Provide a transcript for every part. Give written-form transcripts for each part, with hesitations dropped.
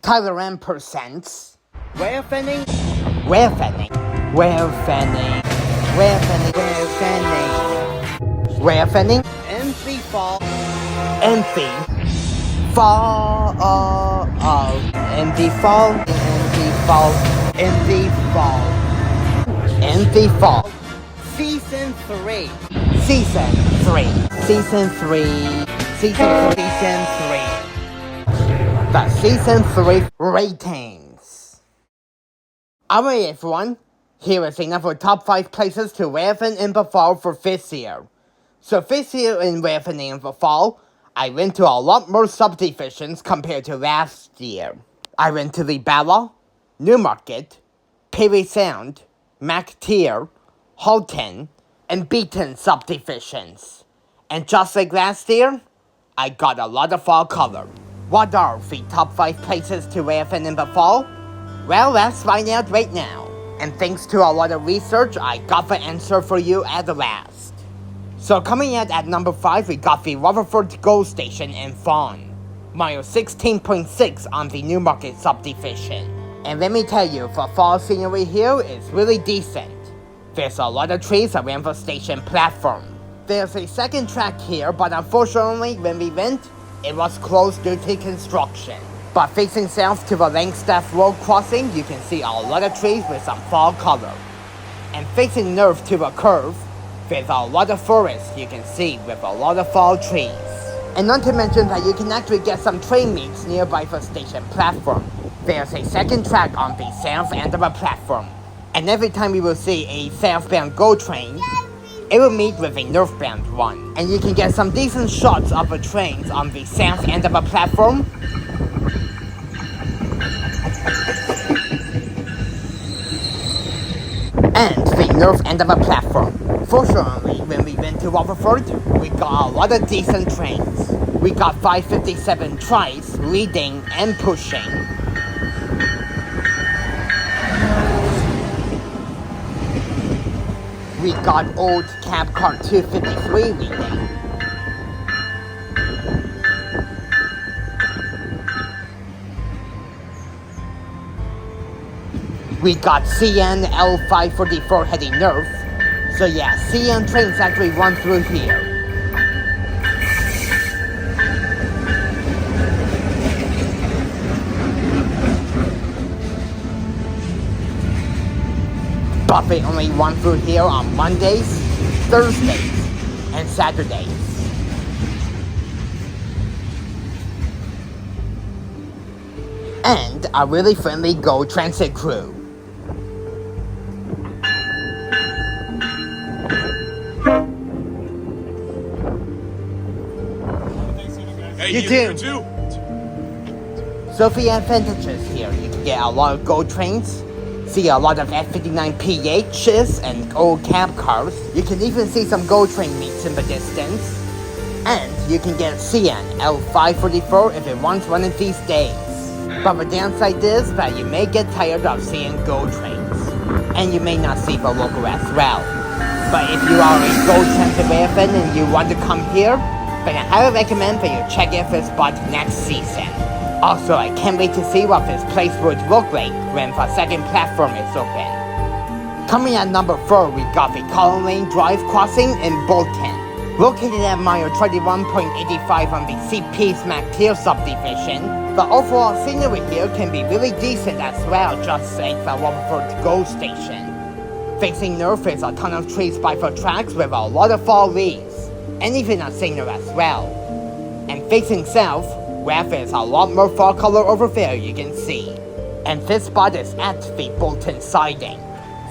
Tyler M presents Railfanning, Railfanning, Railfanning, Railfanning, Railfanning, Railfanning, empty fall, empty fall, empty fall, empty fall, empty fall, empty fall. Season 3, Season 3, Season 3, Season 3. The Season 3 ratings. Alright everyone, here is another top 5 places to Railfan in the fall for this year. So this year in Railfanning in the fall, I went to a lot more subdivisions compared to last year. I went to Isabella, Newmarket, Perry Sound, McTier, Halton, and Beaton subdivisions. And just like last year, I got a lot of fall color. What are the top 5 places to Railfan in the fall? Well, let's find out right now. And thanks to a lot of research, I got the answer for you at the last. So coming in at number 5, we got the Rutherford GO station in Vaughan. Mile 16.6 on the Newmarket subdivision. And let me tell you, the fall scenery here is really decent. There's a lot of trees around the station platform. There's a second track here, but unfortunately when we went, it was closed due to construction. But facing south to the Langstaff Road crossing, you can see a lot of trees with some fall color. And facing north to the curve, there's a lot of forest you can see with a lot of fall trees. And not to mention that you can actually get some train meets nearby the station platform. There's a second track on the south end of the platform. And every time you will see a southbound GO train, it will meet with a northbound one. And you can get some decent shots of the trains on the south end of the platform. And the north end of the platform. Fortunately, when we went to Rutherford, we got a lot of decent trains. We got 557 tries, leading and pushing. We got old cab car 253 leading. We got CN L544 heading north. So yeah, CN trains actually run through here. But they only run through here on Mondays, Thursdays, and Saturdays. And a really friendly GO transit crew. Hey, you do. So the advantages here, you can get a lot of GO trains, see a lot of F59PHs and old cab cars. You can even see some GO train meets in the distance. And you can get CN L544 if it runs one of these days. But the downside is that you may get tired of seeing GO trains. And you may not see the logo as well. But if you are a GO transit Railfan and you want to come here, then I highly recommend that you check out this spot next season. Also, I can't wait to see what this place would look like when the second platform is open. Coming at number 4, we got the Colgan Drive crossing in Bolton. Located at mile 21.85 on the CP's McTier subdivision, the overall scenery here can be really decent as well, just like the Rutherford GO station. Facing north is a ton of trees by the tracks with a lot of fall leaves, and even a signal as well. And facing south, where there's a lot more fall color over there you can see. And this spot is at the Bolton siding.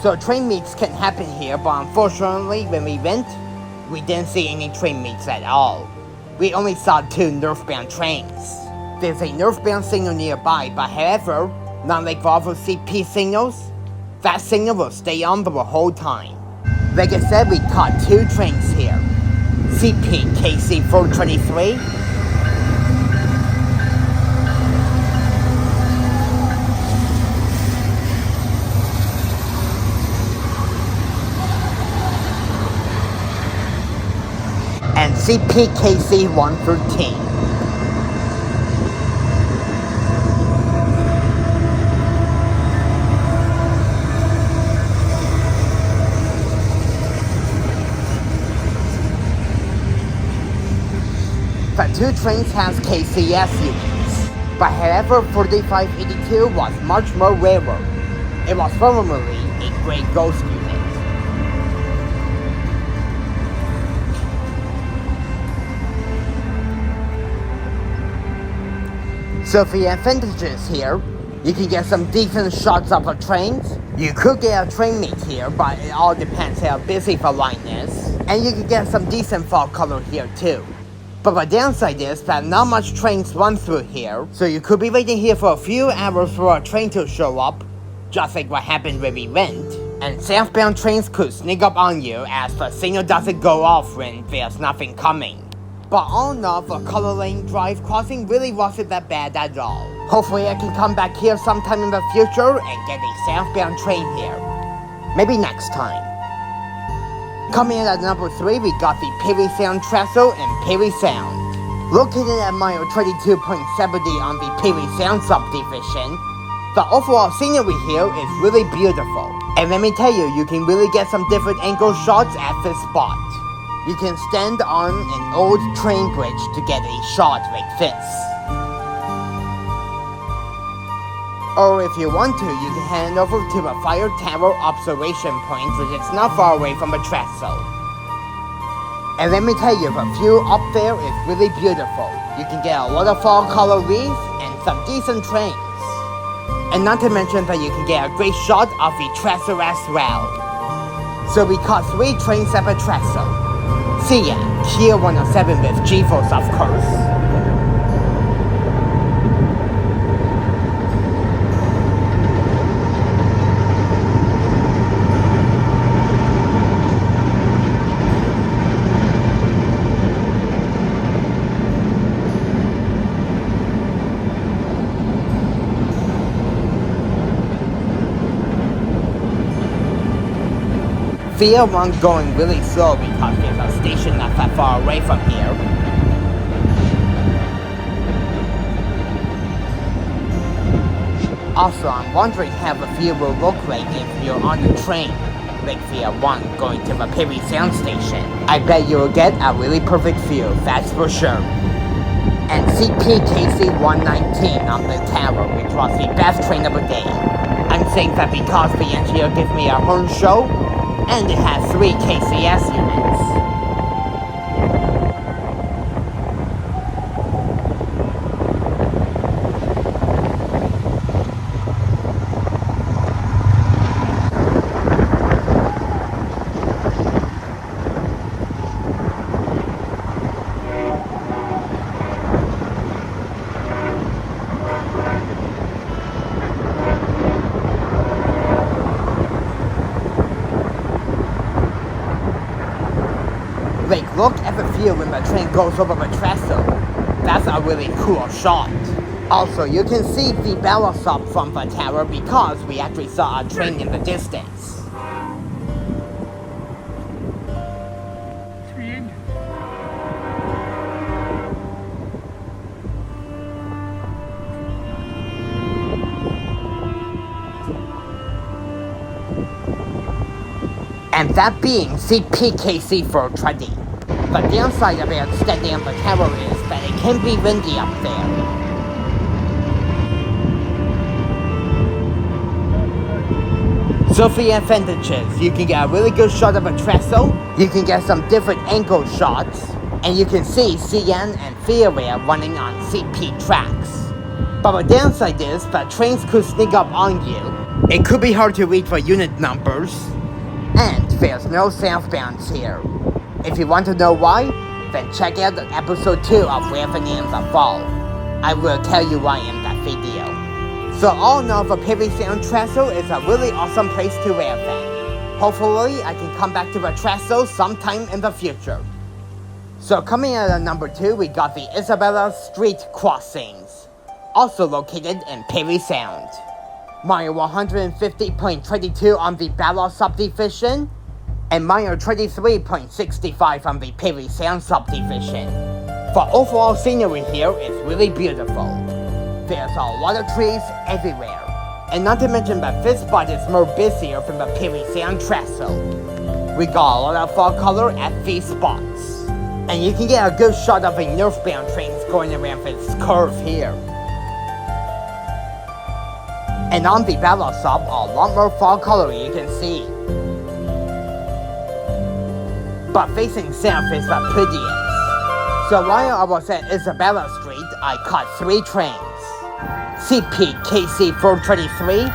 So train meets can happen here, but unfortunately when we went, we didn't see any train meets at all. We only saw 2 northbound trains. There's a northbound signal nearby, but however, not like the other CP signals, that signal will stay on the whole time. Like I said, we caught 2 trains here. CP KC 423 and CP KC 113. The two trains has KCS units, but however 4582 was much more rarer. It was formerly a Great Ghost unit. So for the advantages here, you can get some decent shots of the trains. You could get a train meet here, but it all depends how busy the line is. And you can get some decent fall color here too. But the downside is that not much trains run through here, so you could be waiting here for a few hours for a train to show up, just like what happened when we went. And southbound trains could sneak up on you as the signal doesn't go off when there's nothing coming. But all in all, the Colgan Drive crossing really wasn't that bad at all. Hopefully I can come back here sometime in the future and get a southbound train here. Maybe next time. Coming in at number 3, we got the Perry Sound Trestle and Perry Sound. Located at mile 22.70 on the Perry Sound subdivision, the overall scenery here is really beautiful. And let me tell you, you can really get some different angle shots at this spot. You can stand on an old train bridge to get a shot like this. Or if you want to, you can head over to a fire tower observation point, which is not far away from the trestle. And let me tell you, the view up there is really beautiful. You can get a lot of fall color leaves and some decent trains. And not to mention that you can get a great shot of the trestle as well. So we caught 3 trains at the trestle. See ya, Kier 107 with GeForce of course. Via 1 going really slow because there's a station not that far away from here. Also, I'm wondering how the view will look like if you're on the train, like via 1 going to the Perry Sound station. I bet you'll get a really perfect view, that's for sure. And CPKC 119 on the tower, which was the best train of the day. I'm saying that because the engineer gave me a horn show, and it has 3 KCS units. Like, look at the view when the train goes over the trestle. That's a really cool shot. Also, you can see the Isabella stop from the tower because we actually saw a train in the distance. And that being CPKC 420. The downside about standing on the tower is that it can be windy up there. So for the advantages, you can get a really good shot of a trestle, you can get some different angle shots, and you can see CN and Fairway running on CP tracks. But the downside is that trains could sneak up on you. It could be hard to read the unit numbers. And there's no southbounds here. If you want to know why, then check out episode 2 of Railfanning in the Fall. I will tell you why in that video. So all in all, the Perry Sound Trestle is a really awesome place to railfan. Hopefully I can come back to the Trestle sometime in the future. So coming in at number 2, we got the Isabella Street Crossings, also located in Perry Sound. Mile 150.22 on the Isabella subdivision, and mile 23.65 on the Perry Sound subdivision. The overall scenery here is really beautiful. There's a lot of trees everywhere, and not to mention that this spot is more busier than the Perry Sound Trestle. We got a lot of fall color at these spots. And you can get a good shot of a northbound trains going around this curve here. And on the battle stop, a lot more fall color you can see. But facing south is the prettiest. So while I was at Isabella Street, I caught 3 trains. CP KC 423,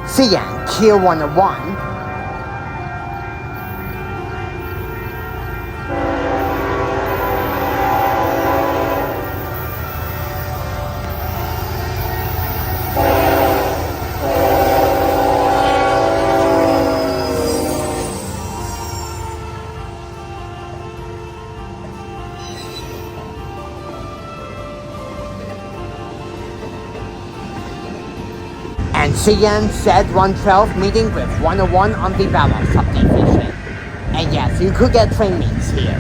CN Q101, and CN said 112 meeting with 101 on the Bala subdivision. And yes, you could get train meets here.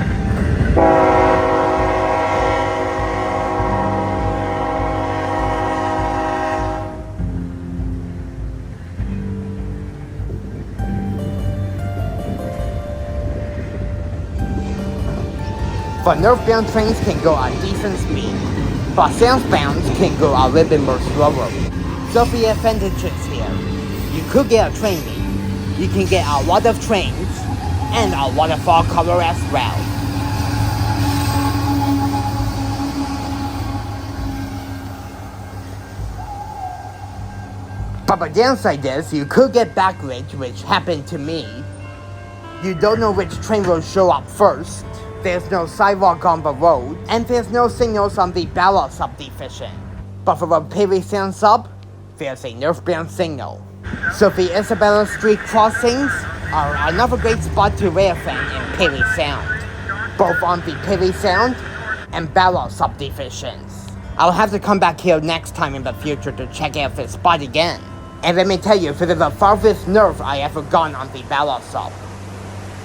For northbound trains can go at decent speed, but southbound can go a little bit more slower. So the advantages here, you could get a train meet, you can get a lot of trains, and a lot of fall color as well. But the downside is, you could get backlit, which happened to me. You don't know which train will show up first, there's no sidewalk on the road, and there's no signals on the Bala subdivision. But for the Perry Sound sub, there's a northbound signal. So the Isabella Street crossings are another great spot to Railfanning in Perry Sound, both on the Perry Sound and Bala subdivisions. I'll have to come back here next time in the future to check out this spot again. And let me tell you, this is the farthest north I ever gone on the Bala sub.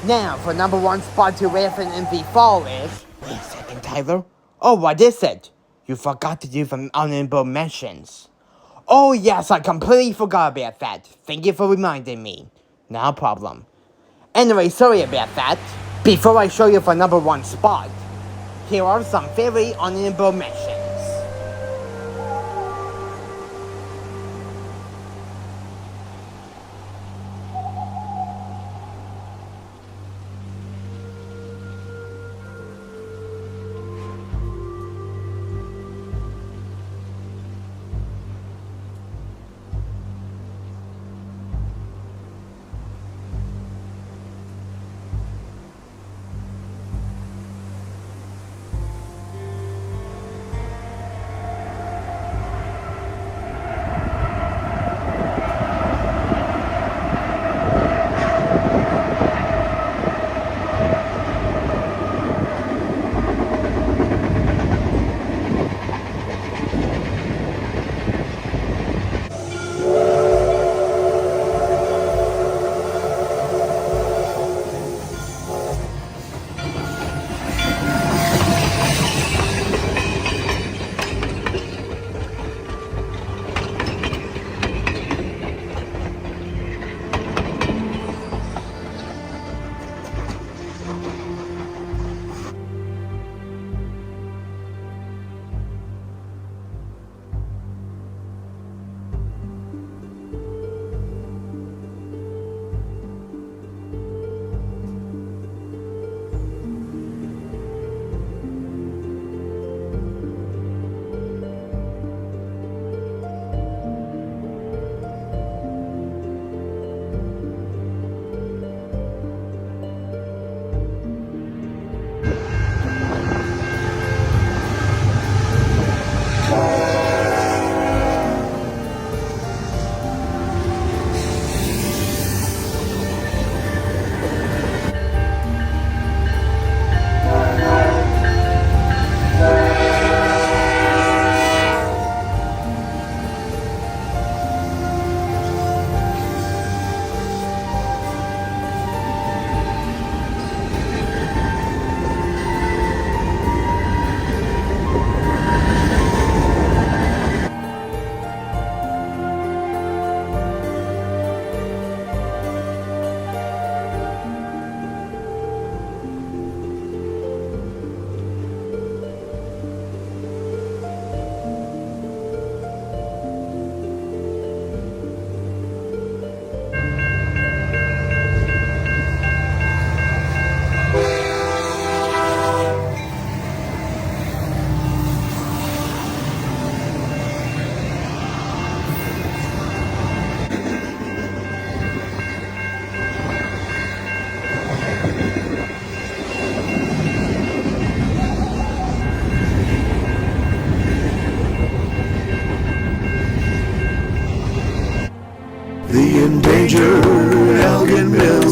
Now, for number 1 spot to Railfan in the fall is... Wait a second, Tyler. Oh, what is it? You forgot to do the honorable mentions. Oh yes, I completely forgot about that. Thank you for reminding me. No problem. Anyway, sorry about that. Before I show you the number 1 spot, here are some very honorable mentions.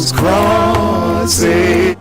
People's Crossing.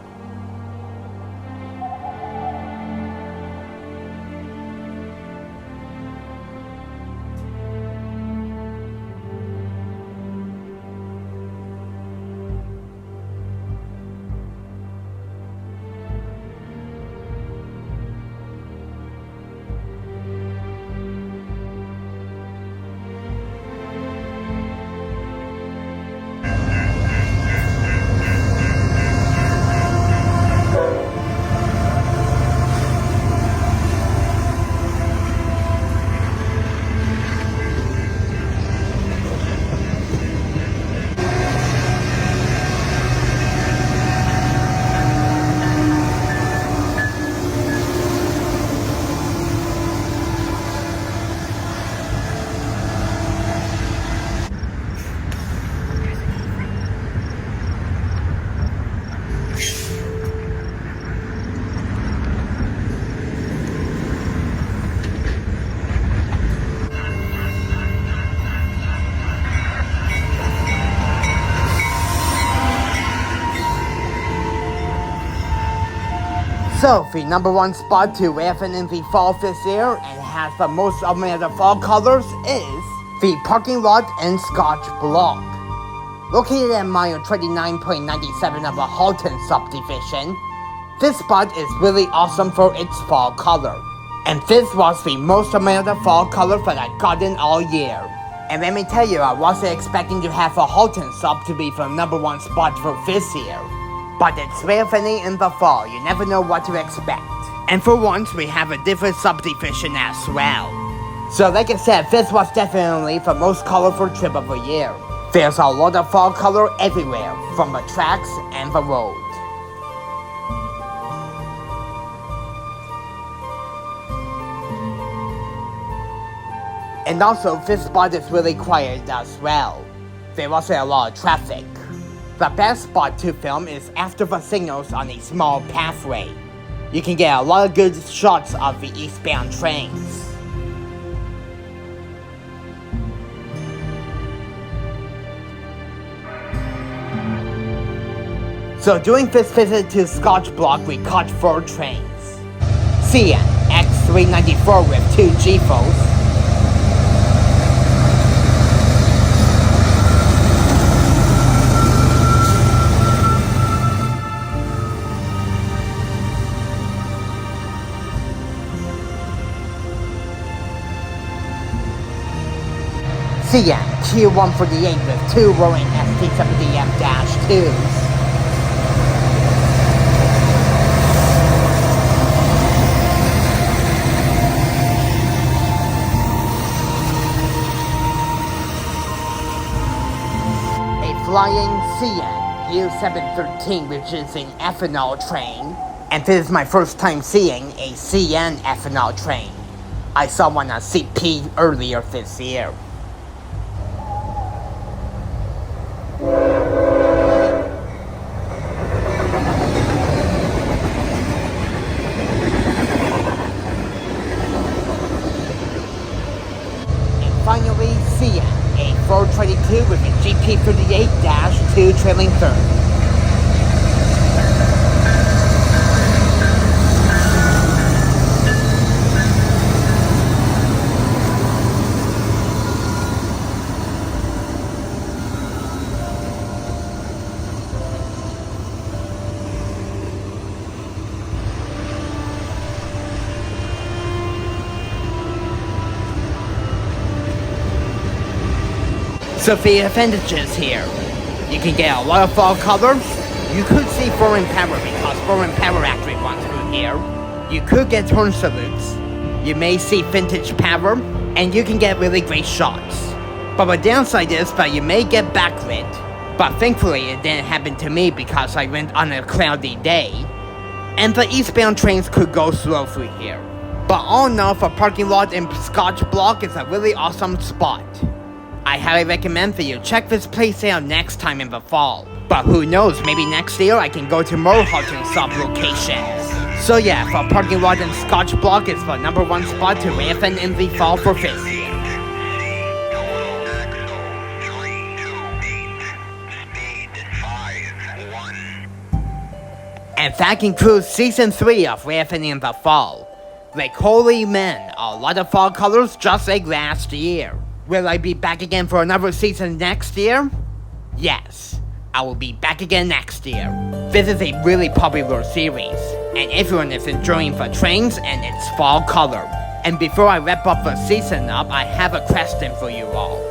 So, the number one spot to Railfanning in the fall this year and has the most amount of fall colors is the parking lot in Scotch Block. Located at mile 29.97 of the Halton subdivision, this spot is really awesome for its fall color. And this was the most amount of fall color that I've gotten all year. And let me tell you, I wasn't expecting to have a Halton sub to be the number one spot for this year. But it's Railfanning in the fall, you never know what to expect. And for once, we have a different subdivision as well. So like I said, this was definitely the most colorful trip of the year. There's a lot of fall color everywhere, from the tracks and the road. And also, this spot is really quiet as well. There wasn't a lot of traffic. The best spot to film is after the signals on a small pathway. You can get a lot of good shots of the eastbound trains. So during this visit to Scotch Block, we caught 4 trains. CN X394 with 2 GFOs. CN Q148 with 2 rolling ST70M-2s. A flying CN U713, which is an ethanol train. And this is my first time seeing a CN ethanol train. I saw one on CP earlier this year. Finally, CN, a 422 with a GP38-2 trailing third. So the advantages here, you can get a lot of fall colors, you could see foreign power because foreign power actually runs through here, you could get turn salutes, you may see vintage power, and you can get really great shots. But the downside is that you may get backlit, but thankfully it didn't happen to me because I went on a cloudy day, and the eastbound trains could go slow through here. But all in all, the parking lot in Scotch Block is a really awesome spot. I highly recommend that you check this place out next time in the fall. But who knows, maybe next year I can go to more Halton sub locations. So yeah, the parking lot in Scotch Block is the number one spot to Railfanning in the fall for this year. And that concludes Season 3 of Railfanning in the Fall. Like holy man, a lot of fall colors just like last year. Will I be back again for another season next year? Yes, I will be back again next year. This is a really popular series, and everyone is enjoying the trains and its fall color. And before I wrap up the season up, I have a question for you all.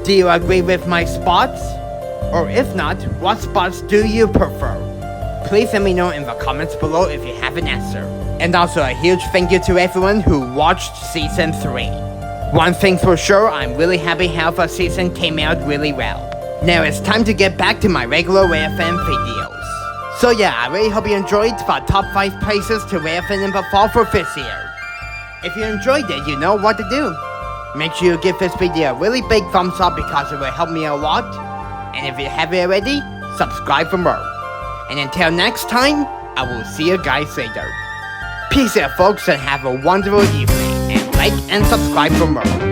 Do you agree with my spots? Or if not, what spots do you prefer? Please let me know in the comments below if you have an answer. And also a huge thank you to everyone who watched Season 3. One thing for sure, I'm really happy how the season came out really well. Now it's time to get back to my regular Railfan videos. So yeah, I really hope you enjoyed the top 5 places to Railfan in the fall for this year. If you enjoyed it, you know what to do. Make sure you give this video a really big thumbs up because it will help me a lot. And if you haven't already, subscribe for more. And until next time, I will see you guys later. Peace out folks and have a wonderful evening. And like and subscribe for more.